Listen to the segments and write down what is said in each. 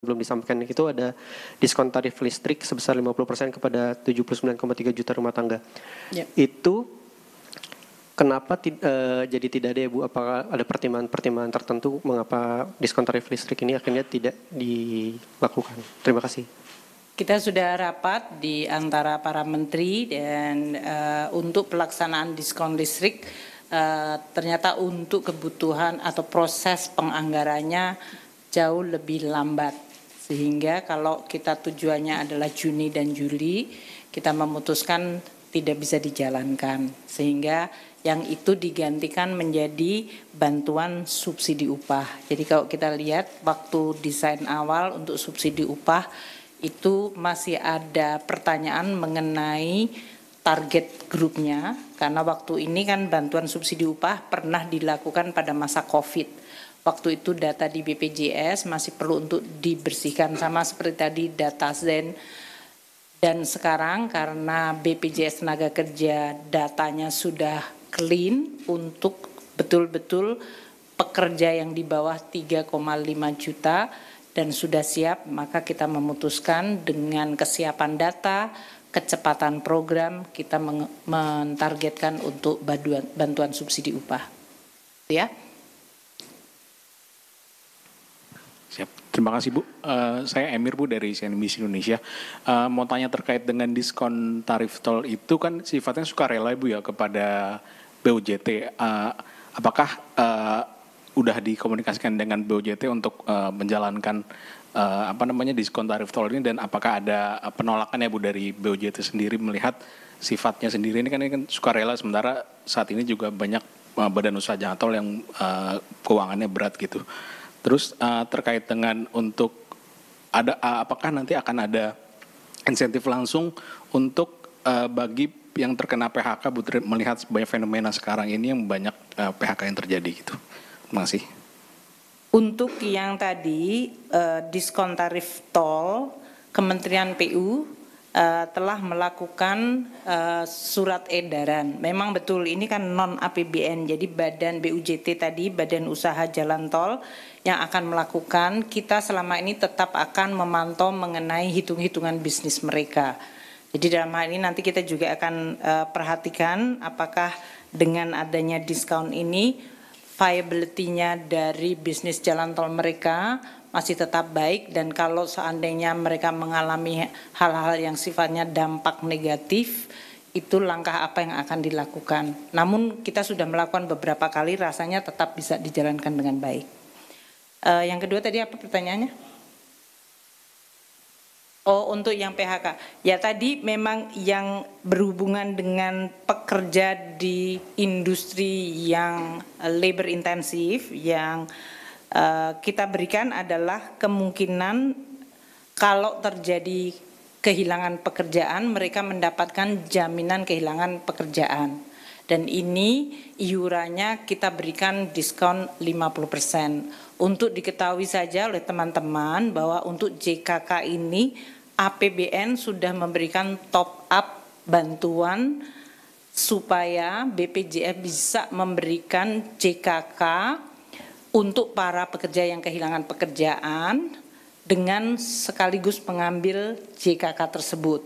belum disampaikan itu ada diskon tarif listrik sebesar 50% kepada 79,3 juta rumah tangga. Itu kenapa jadi tidak ada ya Bu? Apakah ada pertimbangan tertentu mengapa diskon tarif listrik ini akhirnya tidak dilakukan? Terima kasih. Kita sudah rapat di antara para menteri dan untuk pelaksanaan diskon listrik ternyata untuk kebutuhan atau proses penganggarannya jauh lebih lambat. Sehingga kalau kita tujuannya adalah Juni dan Juli, kita memutuskan tidak bisa dijalankan. Sehingga yang itu digantikan menjadi bantuan subsidi upah. Jadi kalau kita lihat waktu desain awal untuk subsidi upah, itu masih ada pertanyaan mengenai target grupnya, karena waktu ini kan bantuan subsidi upah pernah dilakukan pada masa COVID. Waktu itu data di BPJS masih perlu untuk dibersihkan, sama seperti tadi data Zen. Dan sekarang karena BPJS Tenaga Kerja datanya sudah clean untuk betul-betul pekerja yang di bawah 3,5 juta dan sudah siap, maka kita memutuskan dengan kesiapan data, kecepatan program, kita mentargetkan untuk bantuan subsidi upah. Ya. Siap. Terima kasih Bu. Saya Emir Bu dari CNBC Indonesia. Mau tanya terkait dengan diskon tarif tol itu kan sifatnya sukarela Bu ya kepada BUJT. Apakah udah dikomunikasikan dengan BUJT untuk menjalankan diskon tarif tol ini, dan apakah ada penolakan ya Bu dari BUJT sendiri melihat sifatnya sendiri ini kan sukarela, sementara saat ini juga banyak badan usaha jalan tol yang keuangannya berat gitu. Terus terkait dengan untuk apakah nanti akan ada insentif langsung untuk bagi yang terkena PHK, Bu, melihat banyak fenomena sekarang ini yang banyak PHK yang terjadi gitu. Terima kasih. Untuk yang tadi diskon tarif tol, Kementerian PU telah melakukan surat edaran. Memang betul ini kan non APBN, jadi badan BUJT tadi, Badan Usaha Jalan Tol yang akan melakukan. Kita selama ini tetap akan memantau mengenai hitung-hitungan bisnis mereka. Jadi dalam hal ini nanti kita juga akan perhatikan apakah dengan adanya diskon ini viability-nya dari bisnis jalan tol mereka masih tetap baik, dan kalau seandainya mereka mengalami hal-hal yang sifatnya dampak negatif, itu langkah apa yang akan dilakukan. Namun kita sudah melakukan beberapa kali, rasanya tetap bisa dijalankan dengan baik. Yang kedua tadi apa pertanyaannya? Oh, untuk yang PHK. Ya tadi memang yang berhubungan dengan pekerja di industri yang labor intensif, yang kita berikan adalah kemungkinan kalau terjadi kehilangan pekerjaan, mereka mendapatkan jaminan kehilangan pekerjaan. Dan ini iurannya kita berikan diskon 50%. Untuk diketahui saja oleh teman-teman bahwa untuk JKK ini APBN sudah memberikan top up bantuan supaya BPJS bisa memberikan JKK untuk para pekerja yang kehilangan pekerjaan dengan sekaligus mengambil JKK tersebut.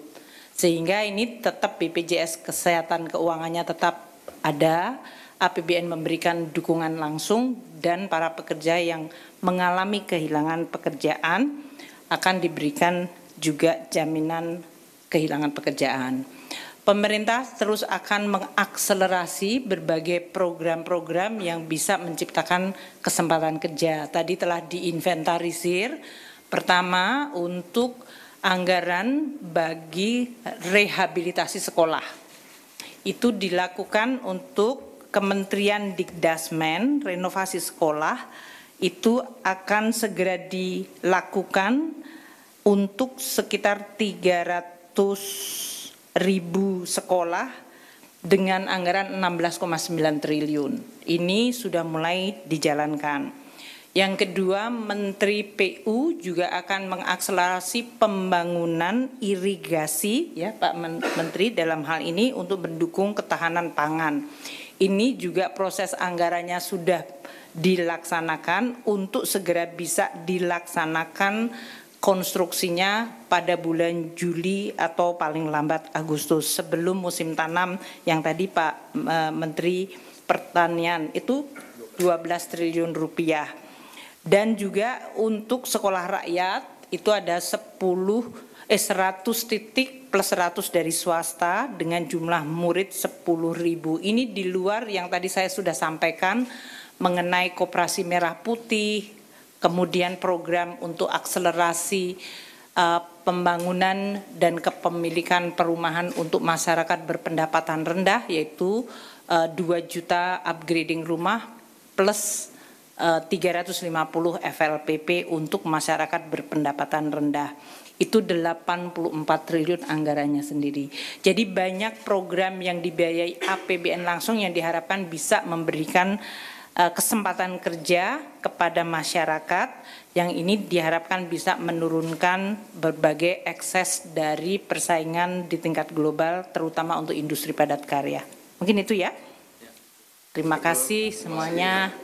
Sehingga ini tetap BPJS Kesehatan Keuangannya tetap ada, APBN memberikan dukungan langsung, dan para pekerja yang mengalami kehilangan pekerjaan akan diberikan juga jaminan kehilangan pekerjaan. Pemerintah terus akan mengakselerasi berbagai program-program yang bisa menciptakan kesempatan kerja. Tadi telah diinventarisir. Pertama, untuk anggaran bagi rehabilitasi sekolah. Itu dilakukan untuk Kementerian Dikdasmen, renovasi sekolah, itu akan segera dilakukan untuk sekitar 300.000 sekolah dengan anggaran 16,9 triliun. Ini sudah mulai dijalankan. Yang kedua, Menteri PU juga akan mengakselerasi pembangunan irigasi, ya Pak Menteri, dalam hal ini untuk mendukung ketahanan pangan. Ini juga proses anggarannya sudah dilaksanakan untuk segera bisa dilaksanakan konstruksinya pada bulan Juli atau paling lambat Agustus sebelum musim tanam yang tadi Pak Menteri Pertanian itu 12 triliun rupiah. Dan juga untuk sekolah rakyat itu ada 100 titik plus 100 dari swasta dengan jumlah murid 10.000. Ini di luar yang tadi saya sudah sampaikan mengenai Koperasi Merah Putih, kemudian program untuk akselerasi pembangunan dan kepemilikan perumahan untuk masyarakat berpendapatan rendah, yaitu 2 juta upgrading rumah plus 350 FLPP untuk masyarakat berpendapatan rendah. Itu 84 triliun anggarannya sendiri. Jadi banyak program yang dibiayai APBN langsung yang diharapkan bisa memberikan kesempatan kerja kepada masyarakat yang ini diharapkan bisa menurunkan berbagai ekses dari persaingan di tingkat global terutama untuk industri padat karya. Mungkin itu ya. Terima kasih semuanya.